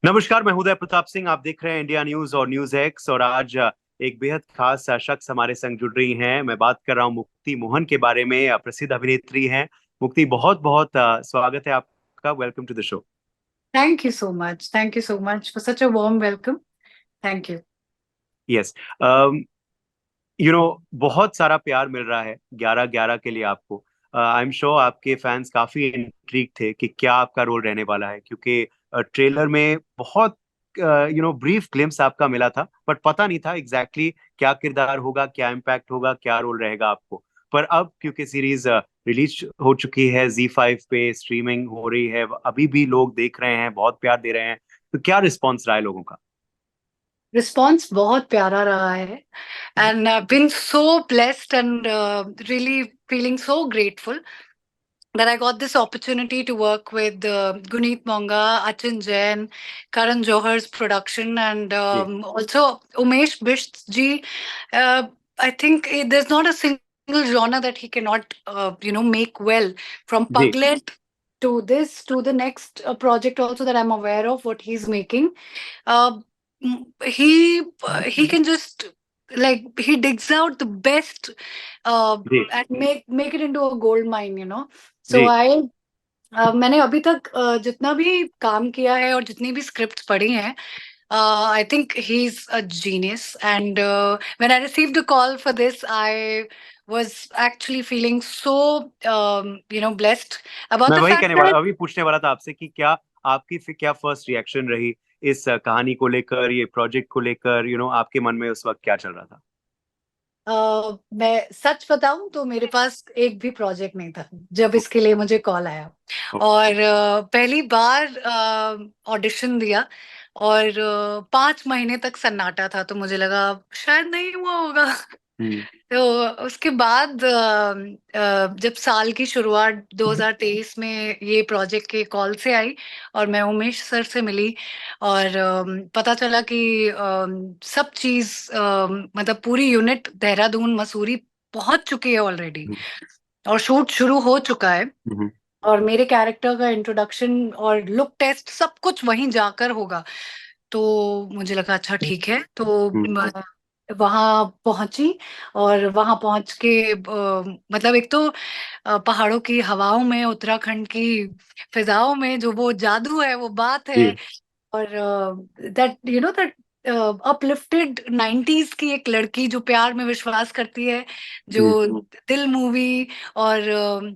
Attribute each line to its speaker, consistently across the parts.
Speaker 1: नमस्कार, मैं उदय प्रताप सिंह। आप देख रहे हैं इंडिया न्यूज और न्यूज एक्स। और आज एक बेहद खास शख्स हमारे संग जुड़ रही हैं। मैं बात कर रहा हूं मुक्ति मोहन के बारे में। प्रसिद्ध अभिनेत्री हैं मुक्ति। बहुत बहुत स्वागत है आपका। Welcome to the show.
Speaker 2: Thank you so much. Thank you so much for such a warm welcome. Thank you.
Speaker 1: Yes. बहुत सारा प्यार मिल रहा है 11/11 के लिए आपको। आई एम श्योर आपके फैंस काफी इंट्रीग थे कि क्या आपका रोल रहने वाला है, क्योंकि ट्रेलर में बहुत ब्रीफ ग्लिम्स आपका मिला था, बट पता नहीं था एग्जैक्टली क्या किरदार होगा, क्या इम्पैक्ट होगा, क्या रोल रहेगा आपको। पर अब क्योंकि सीरीज रिलीज हो चुकी है, Z5 पे स्ट्रीमिंग हो रही है, अभी भी लोग देख रहे हैं, बहुत प्यार दे रहे हैं, तो क्या रिस्पॉन्स रहा है लोगों का?
Speaker 2: रिस्पॉन्स बहुत प्यारा रहा है and been so blessed and really feeling so grateful that I got this opportunity to work with Guneet Monga, Achin Jain, Karan Johar's production, and
Speaker 1: ji
Speaker 2: also Umesh Bisht ji. I think there's not a single genre that he cannot, make well. From
Speaker 1: ji
Speaker 2: Paglet to this to the next project also that I'm aware of what he's making. Uh, he can just like he digs out the best
Speaker 1: ji
Speaker 2: and make it into a gold mine. So
Speaker 1: जी
Speaker 2: मैंने अभी तक जितना भी काम किया है और जितनी भी स्क्रिप्ट पढ़ी हैं, I think he's a genius. And when I received a call for this, I was actually feeling so blessed about
Speaker 1: मैं
Speaker 2: the
Speaker 1: वही
Speaker 2: fact
Speaker 1: कहने
Speaker 2: that
Speaker 1: वाला, अभी पूछने वाला था आपसे कि क्या आपकी फिर क्या फर्स्ट रिएक्शन रही इस कहानी को लेकर, ये प्रोजेक्ट को लेकर। आपके मन में उस वक्त क्या चल रहा था?
Speaker 2: मैं सच बताऊं तो मेरे पास एक भी प्रोजेक्ट नहीं था जब इसके लिए मुझे कॉल आया। और पहली बार ऑडिशन दिया और 5 महीने तक सन्नाटा था, तो मुझे लगा शायद नहीं हुआ होगा।
Speaker 1: हम्म।
Speaker 2: तो उसके बाद जब साल की शुरुआत 2023 में ये प्रोजेक्ट के कॉल से आई और मैं उमेश सर से मिली और पता चला कि सब चीज मतलब पूरी यूनिट देहरादून मसूरी पहुंच चुकी है ऑलरेडी
Speaker 1: हम्म।
Speaker 2: और शूट शुरू हो चुका है
Speaker 1: हम्म।
Speaker 2: और मेरे कैरेक्टर का इंट्रोडक्शन और लुक टेस्ट सब कुछ वहीं जाकर होगा। तो मुझे लगा अच्छा ठीक है, तो
Speaker 1: हम्म।
Speaker 2: वहां पहुंची और वहां पहुंच के मतलब एक तो पहाड़ों की हवाओं में, उत्तराखंड की फिजाओं में जो वो जादू है, वो बात है।
Speaker 1: जी
Speaker 2: और दैट दैट अपलिफ्टेड 90s की एक लड़की जो प्यार में विश्वास करती है,
Speaker 1: जी
Speaker 2: जो दिल मूवी और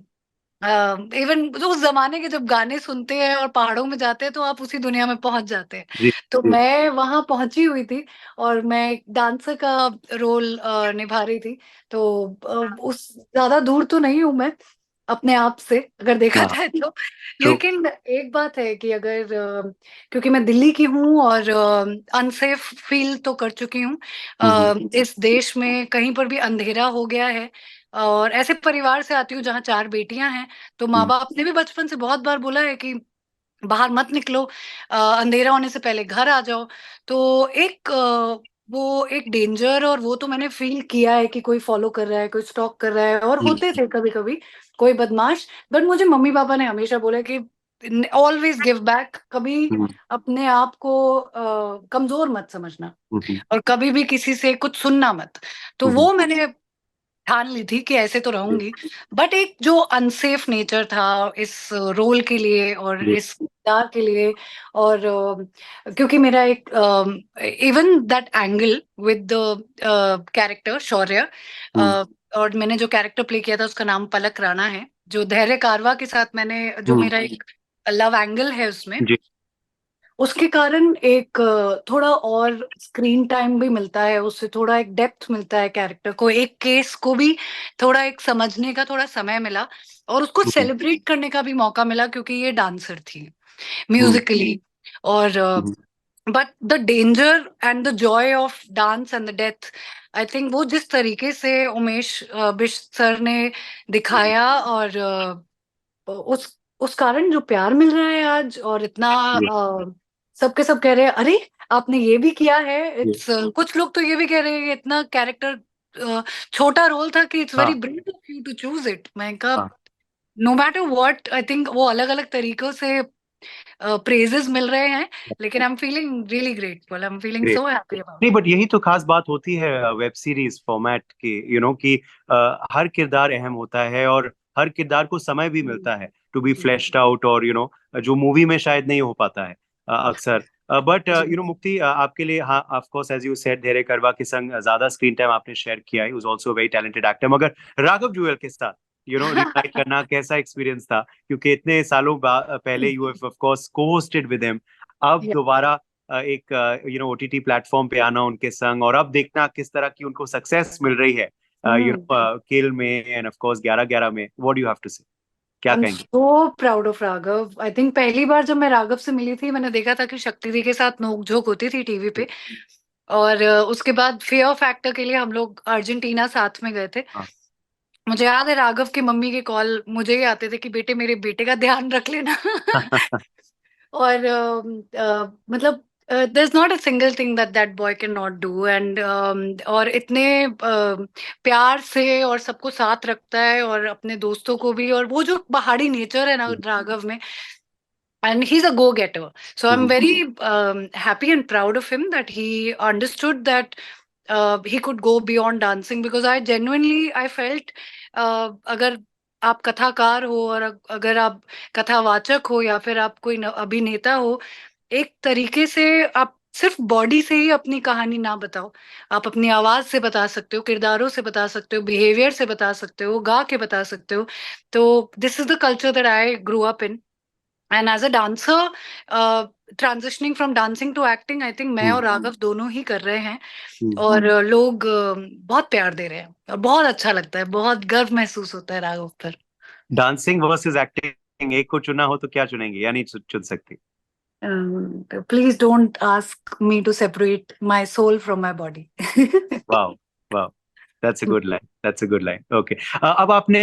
Speaker 2: इवन जो उस जमाने के जब गाने सुनते हैं और पहाड़ों में जाते हैं तो आप उसी दुनिया में पहुंच जाते हैं।
Speaker 1: जी
Speaker 2: तो
Speaker 1: जी
Speaker 2: मैं वहां पहुंची हुई थी और मैं एक डांसर का रोल निभा रही थी। तो उस ज्यादा दूर तो नहीं हूं मैं अपने आप से, अगर देखा
Speaker 1: हाँ।
Speaker 2: जाए तो।
Speaker 1: ट्रू।
Speaker 2: लेकिन एक बात है कि अगर क्योंकि मैं दिल्ली की हूँ और अनसेफ फील तो कर चुकी हूँ।
Speaker 1: हम्म।
Speaker 2: इस देश में कहीं पर भी अंधेरा हो गया है और ऐसे परिवार से आती हूँ जहाँ 4 बेटियां हैं। तो माँ
Speaker 1: हम्म।
Speaker 2: बाप ने भी बचपन से बहुत बार बोला है कि बाहर मत निकलो, अंधेरा होने से पहले घर आ जाओ। तो वो एक डेंजर, और वो तो मैंने फील किया है कि कोई फॉलो कर रहा है, कोई स्टॉक कर रहा है, और होते थे कभी कभी कोई बदमाश। बट मुझे मम्मी पापा ने हमेशा बोला कि ऑलवेज गिव बैक, कभी
Speaker 1: हम्म।
Speaker 2: अपने आप को कमजोर मत समझना
Speaker 1: हम्म।
Speaker 2: और कभी भी किसी से कुछ सुनना मत। तो
Speaker 1: हम्म।
Speaker 2: वो मैंने ठान ली थी कि ऐसे तो
Speaker 1: जी
Speaker 2: रहूंगी। बट एक जो अनसेफ नेचर था इस रोल के लिए और
Speaker 1: जी
Speaker 2: इस किरदार के लिए, और क्योंकि मेरा एक even that angle with the character Shaurya,
Speaker 1: hmm.
Speaker 2: और मैंने जो कैरेक्टर प्ले किया था उसका नाम पलक राणा है, जो धैर्य कारवा के साथ मैंने जो
Speaker 1: हम्म।
Speaker 2: मेरा एक लव एंगल है उसमें,
Speaker 1: जी
Speaker 2: उसके कारण एक थोड़ा और स्क्रीन टाइम भी मिलता है, उससे थोड़ा एक डेप्थ मिलता है कैरेक्टर को, एक केस को भी थोड़ा एक समझने का थोड़ा समय मिला और उसको
Speaker 1: हम्म।
Speaker 2: सेलिब्रेट करने का भी मौका मिला क्योंकि ये डांसर थी
Speaker 1: हम्म।
Speaker 2: म्यूजिकली। और
Speaker 1: hmm.
Speaker 2: But the danger and the joy of dance and the death, I think वो जिस तरीके से उमेश बिष्ट सर ने दिखाया, और उस कारण जो प्यार मिल रहा है आज और इतना
Speaker 1: जी
Speaker 2: सबके सब कह रहे हैं अरे आपने ये भी किया है।
Speaker 1: जी
Speaker 2: इट्स कुछ लोग तो ये भी कह रहे हैं कि इतना कैरेक्टर छोटा रोल था कि इट्स वेरी
Speaker 1: हाँ
Speaker 2: brave of you to choose it. मैं कहा
Speaker 1: हाँ
Speaker 2: no matter what, I think वो अलग अलग तरीकों से प्रेजेस मिल रहे हैं, लेकिन I am feeling really grateful, I am feeling
Speaker 1: great.
Speaker 2: So happy about
Speaker 1: नहीं,
Speaker 2: इट।
Speaker 1: बट यही तो खास बात होती है वेब सीरीज फॉर्मेट की, कि हर किरदार अहम होता है और हर किरदार को समय भी मिलता है टू बी
Speaker 2: जी
Speaker 1: फ्लैश्ड आउट, और जो मूवी में शायद नहीं हो पाता है अक्सर। बट
Speaker 2: जी।
Speaker 1: मुक्ति, आपके लिए, हाँ, of course as you said, धैर्य करवा के संग ज्यादा स्क्रीन टाइम आपने शेयर किया है, was also very talented actor, मगर राघव जुएल के साथ रीयूनाइट करना कैसा एक्सपीरियंस था? क्योंकि इतने सालों पहले you have of course co-hosted with him, अब
Speaker 2: Yeah.
Speaker 1: दोबारा एक ओटीटी प्लेटफॉर्म पे आना उनके संग, और अब देखना किस तरह की उनको सक्सेस मिल रही है
Speaker 2: हम्म।
Speaker 1: किल में, एंड ऑफ कोर्स 11-11 में, what do you have to say? क्या
Speaker 2: आई एम
Speaker 1: कहेंगे?
Speaker 2: So proud of Raghav. I think पहली बार जब मैं राघव से मिली थी, मैंने देखा था कि शक्ति दी के साथ नोकझोंक होती थी टीवी पे, और उसके बाद फेयर फैक्टर के लिए हम लोग अर्जेंटीना साथ में गए थे।
Speaker 1: हाँ।
Speaker 2: मुझे याद है राघव की मम्मी के कॉल मुझे ही आते थे कि बेटे मेरे बेटे का ध्यान रख लेना। और मतलब there is not a single thing that that boy can not do, and और इतने प्यार से और सबको साथ रखता है, और अपने दोस्तों को भी, और वो जो पहाड़ी नेचर है ना राघव में, and he's a go-getter. So I'm
Speaker 1: hmm,
Speaker 2: very happy and proud of him that he understood that he could go beyond dancing, because I genuinely I felt अगर आप कथाकार हो, और अगर आप कथावाचक हो, या फिर आप कोई अभिनेता हो, एक तरीके से आप सिर्फ बॉडी से ही अपनी कहानी ना बताओ, आप अपनी आवाज से बता सकते हो, किरदारों से बता सकते हो, बिहेवियर से बता सकते हो, गा के बता सकते हो। तो this is the culture that I grow up in, and as a dancer, transitioning from dancing to acting, I think मैं
Speaker 1: हम्म,
Speaker 2: और राघव दोनों ही कर रहे हैं।
Speaker 1: हम्म।
Speaker 2: और लोग बहुत प्यार दे रहे हैं, और बहुत अच्छा लगता है, बहुत गर्व महसूस होता है राघव पर।
Speaker 1: डांसिंग वर्सेस एक्टिंग, एक को चुना हो तो क्या चुनेंगे, या नहीं चुन सकती?
Speaker 2: Please don't ask me to separate my soul from my body.
Speaker 1: वाह, वाह, that's a good line, that's a good line. Okay, अब आपने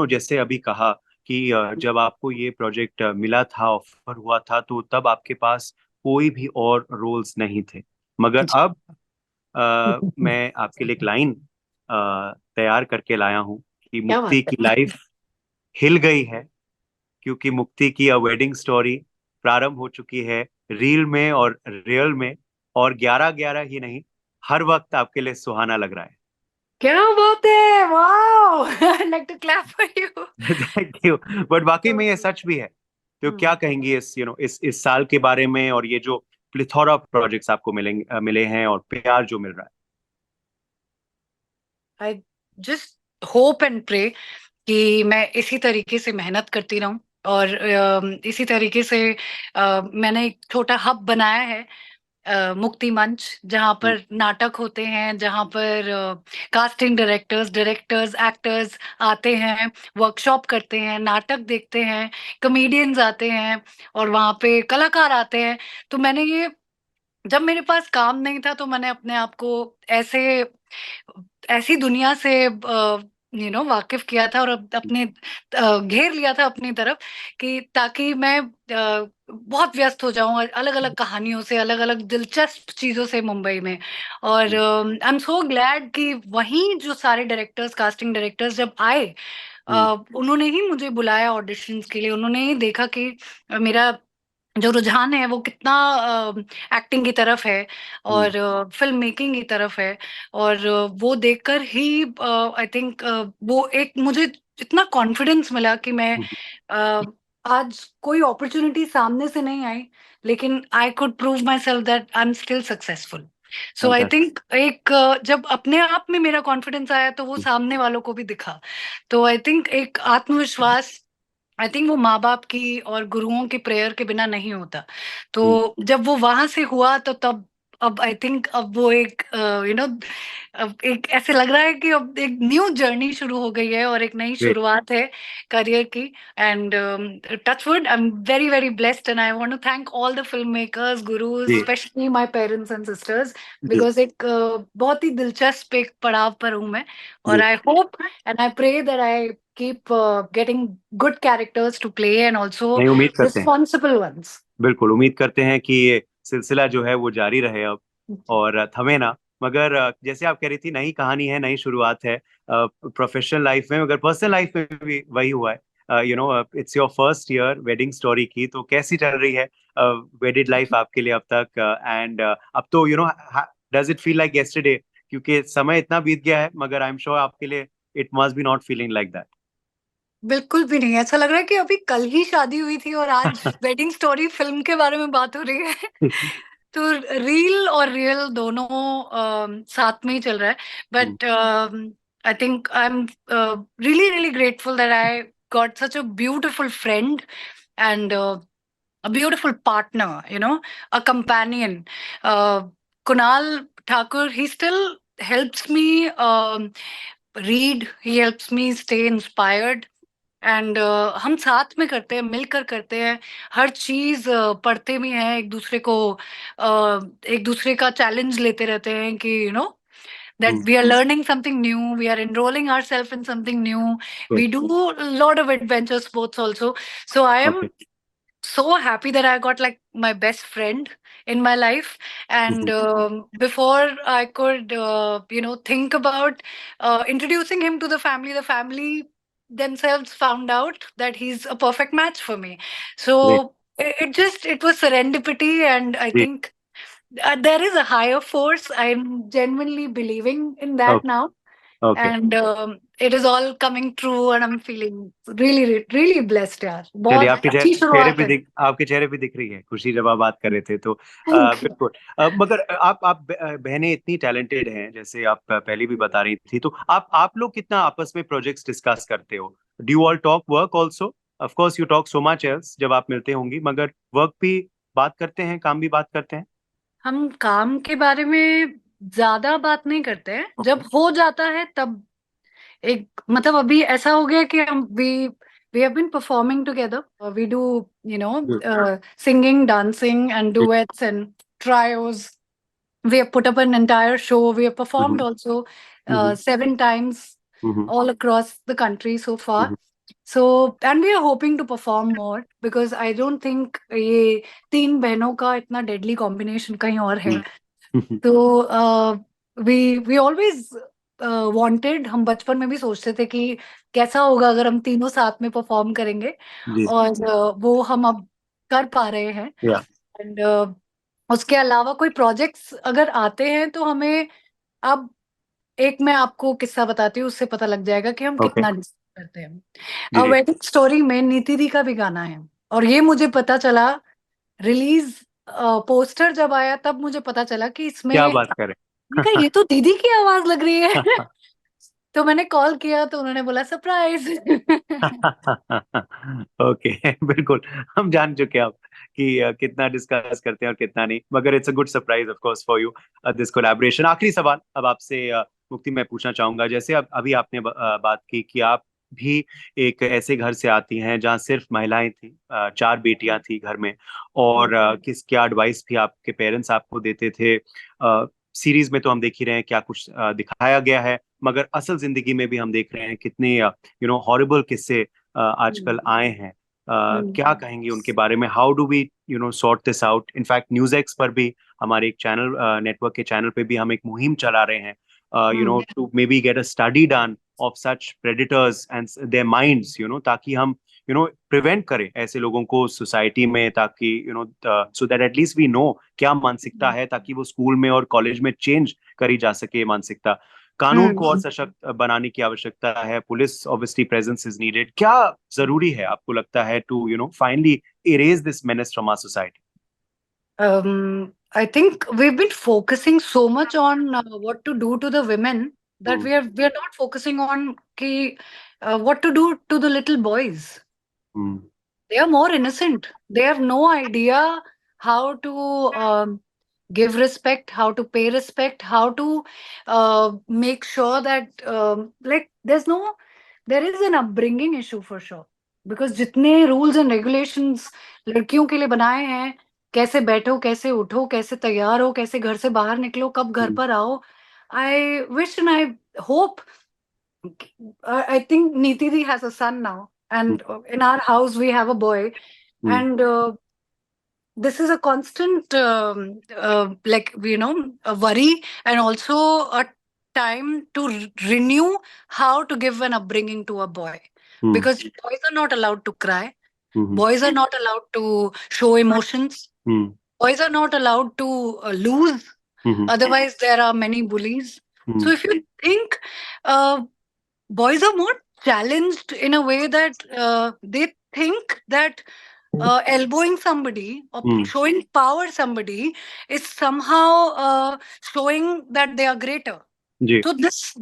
Speaker 1: जैसे अभी कहा कि जब आपको ये प्रोजेक्ट मिला था, ऑफर हुआ था, तो तब आपके पास कोई भी और रोल्स नहीं थे, मगर अब मैं आपके लिए एक लाइन तैयार करके लाया हूं कि
Speaker 2: क्या बात
Speaker 1: मुक्ति की
Speaker 2: है।
Speaker 1: लाइफ हिल गई है, क्योंकि मुक्ति की वेडिंग स्टोरी प्रारंभ हो चुकी है, रील में और रियल में, और 11-11 ही नहीं, हर वक्त आपके लिए सुहाना लग रहा है।
Speaker 2: क्या बात है, wow. I like to clap for you.
Speaker 1: Thank you. But वाकई में ये सच भी है, तो क्या कहेंगी इस साल के बारे में, और ये जो प्लिथोरा प्रोजेक्ट्स आपको मिले हैं, और प्यार जो मिल रहा
Speaker 2: I just hope and pray कि मैं इसी तरीके से मेहनत करती रहूं, और इसी तरीके से मैंने एक छोटा हब बनाया है, मुक्ति मंच, जहाँ
Speaker 1: है?
Speaker 2: पर नाटक होते हैं, जहाँ पर कास्टिंग डायरेक्टर्स एक्टर्स आते हैं, वर्कशॉप करते हैं, नाटक देखते हैं, कॉमेडियंस आते हैं, और वहाँ पे कलाकार आते हैं। तो मैंने ये, जब मेरे पास काम नहीं था, तो मैंने अपने आप को ऐसे ऐसी दुनिया से वाकिफ किया था, और अपने घेर लिया था अपनी तरफ, कि ताकि मैं बहुत व्यस्त हो जाऊं अलग अलग कहानियों से, अलग अलग दिलचस्प चीजों से मुंबई में। और आई एम सो ग्लैड कि वहीं जो सारे डायरेक्टर्स, कास्टिंग डायरेक्टर्स जब आए,
Speaker 1: हम्म,
Speaker 2: उन्होंने ही मुझे बुलाया ऑडिशंस के लिए, उन्होंने ही देखा कि मेरा जो रुझान है वो कितना एक्टिंग की तरफ है,
Speaker 1: हम्म,
Speaker 2: और फिल्म मेकिंग की तरफ है। और वो देखकर ही आई थिंक वो एक मुझे इतना कॉन्फिडेंस मिला कि मैं
Speaker 1: हम्म।
Speaker 2: अ, आज कोई अपॉर्चुनिटी सामने से नहीं आई, लेकिन I could prove my self that I am still successful. So I
Speaker 1: Fantastic.
Speaker 2: Think एक जब अपने आप में मेरा कॉन्फिडेंस आया, तो वो सामने वालों को भी दिखा। तो आई थिंक एक आत्मविश्वास, आई थिंक वो माँ बाप की और गुरुओं की प्रेयर के बिना नहीं होता।
Speaker 1: हम्म,
Speaker 2: तो जब वो वहां से हुआ, तो तब अब आई थिंक अब वो एक अब एक ऐसे लग रहा है कि अब एक न्यू जर्नी शुरू हो गई है, और एक नई
Speaker 1: great.
Speaker 2: शुरुआत है करियर की। And touchwood, I am very very blessed, and I want to thank all the film makers, gurus,
Speaker 1: जी,
Speaker 2: specially my parents and sisters,
Speaker 1: जी,
Speaker 2: बिकॉज एक बहुत ही दिलचस्प एक पड़ाव पर हूं मैं। और
Speaker 1: जी।
Speaker 2: I hope and I pray that I keep getting good characters to play, and also
Speaker 1: नहीं, उम्मीद करते हैं,
Speaker 2: responsible ones.
Speaker 1: बिल्कुल उम्मीद करते हैं कि ये सिलसिला जो है वो जारी रहे अब, और थमे ना। मगर जैसे आप कह रही थी, नई कहानी है, नई शुरुआत है प्रोफेशनल लाइफ में, मगर पर्सनल लाइफ में भी वही हुआ है। It's your first year wedding story की, तो कैसी चल रही है वेडिड लाइफ आपके लिए अब तक? एंड अब तो does it feel like yesterday? क्योंकि समय इतना बीत गया है, मगर आई एम श्योर आपके लिए it must be not feeling like that.
Speaker 2: बिल्कुल भी नहीं, ऐसा लग रहा है कि अभी कल ही शादी हुई थी और आज वेडिंग स्टोरी फिल्म के बारे में बात हो रही है। तो रील और रियल दोनों साथ में ही चल रहा है। But I think I am really really grateful that I got such a beautiful friend and a beautiful partner, a companion. Kunal Thakur, he still helps me read, he helps me stay inspired. And हम साथ में करते हैं, मिलकर करते हैं हर चीज, पढ़ते भी हैं एक दूसरे को, एक दूसरे का चैलेंज लेते रहते हैं कि that we are learning something new, we are enrolling ourselves in something new, we do a lot of adventure sports also. So I am
Speaker 1: okay.
Speaker 2: so happy that I got like my best friend in my life. And before I could think about introducing him to the family themselves found out that he's a perfect match for me. So
Speaker 1: great.
Speaker 2: it was serendipity, and I
Speaker 1: जी।
Speaker 2: think there is a higher force. I'm genuinely believing in that
Speaker 1: okay.
Speaker 2: now.
Speaker 1: Okay.
Speaker 2: And it is all coming true, and I'm feeling really really blessed यार,
Speaker 1: चलिए,
Speaker 2: बहुत अच्छी शुरुआत है।
Speaker 1: आपके चेहरे पे दिख रही है खुशी जब आप बात कर रहे थे, तो
Speaker 2: थैंक यू।
Speaker 1: बिल्कुल। मगर आप बहनें इतनी टैलेंटेड हैं, जैसे आप पहले भी बता रही थी, तो आप लोग कितना आपस में प्रोजेक्ट्स डिस्कस करते हो? Do you all talk work also? Of course you talk so much else जब आप मिलते होंगी, मगर वर्क भी बात करते हैं, काम भी बात करते हैं?
Speaker 2: हम काम के बारे में ज्यादा बात नहीं करते हैं, जब हो जाता है तब एक मतलब अभी ऐसा हो गया कि हम we have been performing together. We do,
Speaker 1: hmm.
Speaker 2: singing, dancing and duets and trios. We have put up an entire show. We have performed
Speaker 1: hmm.
Speaker 2: also
Speaker 1: hmm.
Speaker 2: 7 times
Speaker 1: hmm.
Speaker 2: all across the country so far. So, and we are hoping to perform more because I don't think ये तीन बहनों का इतना deadly combination कहीं और है।
Speaker 1: हम्म।
Speaker 2: तो we always wanted, हम बचपन में भी सोचते थे कि कैसा होगा अगर हम तीनों साथ में परफॉर्म करेंगे,
Speaker 1: जी।
Speaker 2: और वो हम अब कर पा रहे हैं।
Speaker 1: या।
Speaker 2: एंड उसके अलावा कोई प्रोजेक्ट्स अगर आते हैं तो हमें अब एक मैं आपको किस्सा बताती हूँ, उससे पता लग जाएगा कि हम
Speaker 1: ओके।
Speaker 2: कितना डिस्कस करते
Speaker 1: जी
Speaker 2: हैं।
Speaker 1: जी।
Speaker 2: वेडिंग स्टोरी में नीति दी का भी गाना है, और ये मुझे पता चला रिलीज पोस्टर जब आया तब मुझे पता चला कि इसमें,
Speaker 1: क्या बात करें!
Speaker 2: मैंने कहा ये तो दीदी की आवाज लग रही है। तो मैंने कॉल किया तो उन्होंने बोला सरप्राइज।
Speaker 1: ओके। बिल्कुल। हम जान चुके हैं अब कि कितना डिस्कस करते हैं और कितना नहीं, मगर it's a good surprise of course for you this collaboration. आखिरी सवाल अब आपसे मुक्ति मैं पूछना चाहूंगा, जैसे अब अभी आपने बात की कि आप भी एक ऐसे घर से आती हैं जहाँ सिर्फ महिलाएं थी, 4 बेटियां थी घर में, और किस क्या एडवाइस भी आपके पेरेंट्स आपको देते थे? सीरीज में तो हम देख ही रहे हैं क्या कुछ दिखाया गया है, मगर असल जिंदगी में भी हम देख रहे हैं कितने हॉरिबल किस्से आजकल आए हैं। क्या कहेंगे उनके बारे में? How do we sort this out? In fact news X पर भी, हमारे एक चैनल, नेटवर्क के चैनल पे भी हम एक मुहिम चला रहे हैं, to maybe get a study done of such predators and their minds, ताकि हम प्रिवेंट करें ऐसे लोगों को सोसाइटी में, ताकि so that at least we know क्या मानसिकता है, ताकि वो स्कूल में और कॉलेज में चेंज करी जा सके मानसिकता। कानून को और सशक्त बनाने की आवश्यकता है, police obviously presence is needed. क्या जरूरी है आपको लगता है to finally erase this menace from our society?
Speaker 2: I think we've been focusing so much on what to do to the women that
Speaker 1: Hmm.
Speaker 2: we are not focusing on ki, what to do to the little boys.
Speaker 1: Hmm.
Speaker 2: They are more innocent. They have no idea how to give respect, how to pay respect, how to make sure that like there is an upbringing issue for sure. Because जितने rules and regulations लड़कियों के लिए बनाए हैं, कैसे बैठो, कैसे उठो, कैसे तैयार हो, कैसे घर से बाहर निकलो, कब घर
Speaker 1: Hmm.
Speaker 2: पर आओ, I wish and I hope, I think Niti has a son now, and in our house we have a boy,
Speaker 1: Hmm.
Speaker 2: and this is a constant, like a worry, and also a time to renew how to give an upbringing to a boy. because boys are not allowed to cry.
Speaker 1: Mhm.
Speaker 2: Boys are not allowed to show emotions.
Speaker 1: Mhm.
Speaker 2: Boys are not allowed to lose.
Speaker 1: Mhm.
Speaker 2: Otherwise, there are many bullies.
Speaker 1: Mhm.
Speaker 2: So if you think, boys are more challenged in a way that they think that elbowing somebody or showing power somebody is somehow showing that they are greater.
Speaker 1: Ji.
Speaker 2: So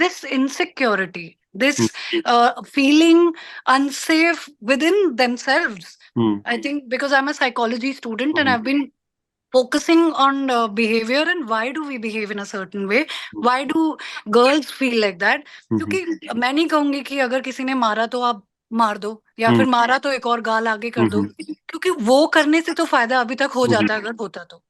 Speaker 2: this insecurity, this feeling unsafe within themselves, I think, because I'm a psychology student and I've been focusing on behavior and why do we behave in a certain way, why do girls feel like that. क्योंकि मैं नहीं कहूंगी कि अगर किसी ने मारा तो आप मार दो या फिर मारा तो एक और गाल आगे कर दो, क्योंकि वो करने से तो फायदा अभी तक हो जाता अगर होता तो।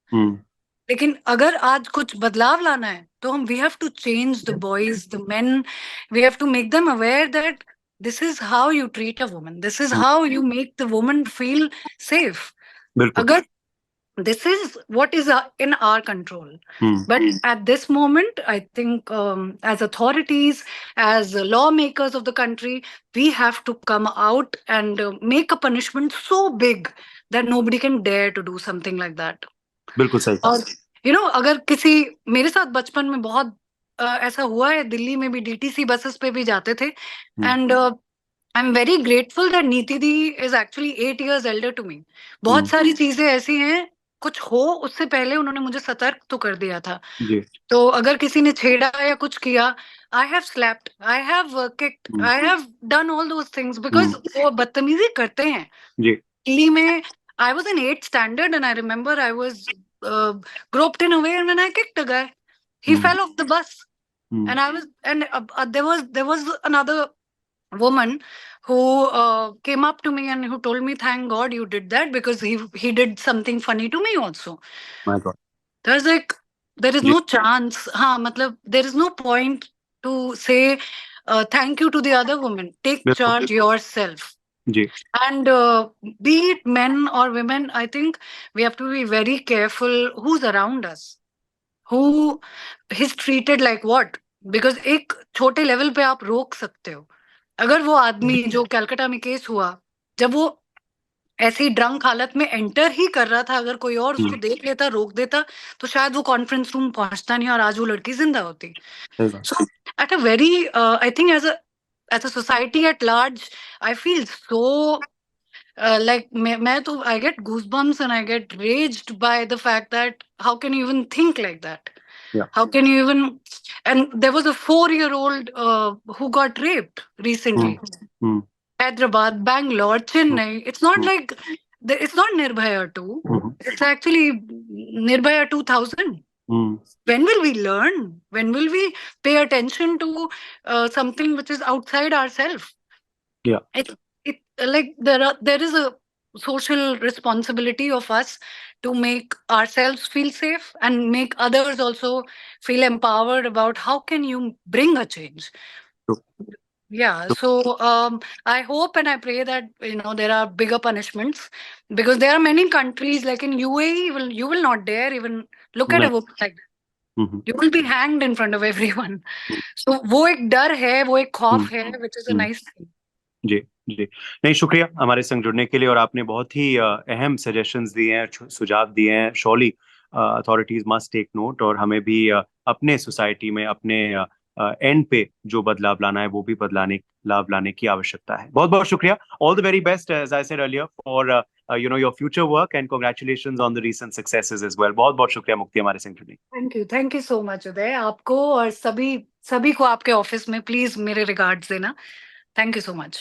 Speaker 2: लेकिन अगर आज कुछ बदलाव लाना है तो हम we have to change the boys the men, we have to make them aware that this is how you treat a woman, this is how you make the woman feel safe.
Speaker 1: बिल्कुल.
Speaker 2: अगर this is what is in our control. But at this moment, I think as authorities, as lawmakers of the country, we have to come out and make a punishment so big that nobody can dare to do something like that.
Speaker 1: बिल्कुल सही.
Speaker 2: और अगर किसी, मेरे साथ बचपन में बहुत ऐसा हुआ है, दिल्ली में भी डीटीसी बसेस पे भी जाते थे and I am very grateful that नीति दी is actually 8 years elder to me. बहुत सारी चीजें ऐसी हैं, कुछ हो उससे पहले उन्होंने मुझे सतर्क तो कर दिया था
Speaker 1: जी.
Speaker 2: तो अगर किसी ने छेड़ा या कुछ किया, I have slapped, I have kicked, I have done all those things because वो बदतमीजी करते हैं.
Speaker 1: जी.
Speaker 2: दिल्ली में I was in 8th standard and I remember I was groped in a way and when I kicked a guy, he fell off the bus. And I was, and there was another woman who came up to me and who told me, thank God you did that because he did something funny to me also.
Speaker 1: My God.
Speaker 2: There's like, there is no chance. हाँ, मतलब there is no point to say thank you to the other woman. Take charge yourself.
Speaker 1: Ji.
Speaker 2: And be it men or women, I think we have to be very careful who's around us, who is treated like what. Because एक छोटे level पे आप रोक सकते हो. अगर वो आदमी जो कलकत्ता में केस हुआ, जब वो ऐसी ड्रंक हालत में एंटर ही कर रहा था, अगर कोई और उसको देख लेता, रोक देता, तो शायद वो कॉन्फ्रेंस रूम पहुंचता नहीं और आज वो लड़की जिंदा होती. So at a very I think as a society at large, I feel so like मैं तो I get goosebumps and I get raged by the fact that how can you even think like that?
Speaker 1: Yeah.
Speaker 2: How can you even? And there was a 4-year-old who got raped recently. Hyderabad, Bangalore, Chennai. It's not like it's not Nirbhaya 2. It's actually Nirbhaya 2000. When will we learn? When will we pay attention to something which is outside ourselves?
Speaker 1: Yeah.
Speaker 2: It like there is a social responsibility of us to make ourselves feel safe and make others also feel empowered about how can you bring a change. Yeah, so I hope and I pray that there are bigger punishments, because there are many countries like in UAE you will not dare even look at a woman like that. You will be hanged in front of everyone. So वो एक डर है, वो एक खौफ है, which is a nice thing.
Speaker 1: जी जी. नहीं, शुक्रिया हमारे संग जुड़ने के लिए, और आपने बहुत ही अहम सजेशंस दिए हैं, सुझाव दिए हैं. शोली अथॉरिटीज मस्ट टेक नोट, और हमें भी अपने सोसाइटी में अपने एंड पे जो बदलाव लाना है वो भी लाभ लाने की आवश्यकता है. बहुत बहुत शुक्रिया. All the very best as I said earlier for your future work, and congratulations on the recent successes as well. बहुत बहुत शुक्रिया मुक्ति हमारे संग जुड़ने.
Speaker 2: Thank you so much Uday. आपको और सभी को आपके ऑफिस में प्लीज मेरे रिगार्ड्स देना. Thank you so much.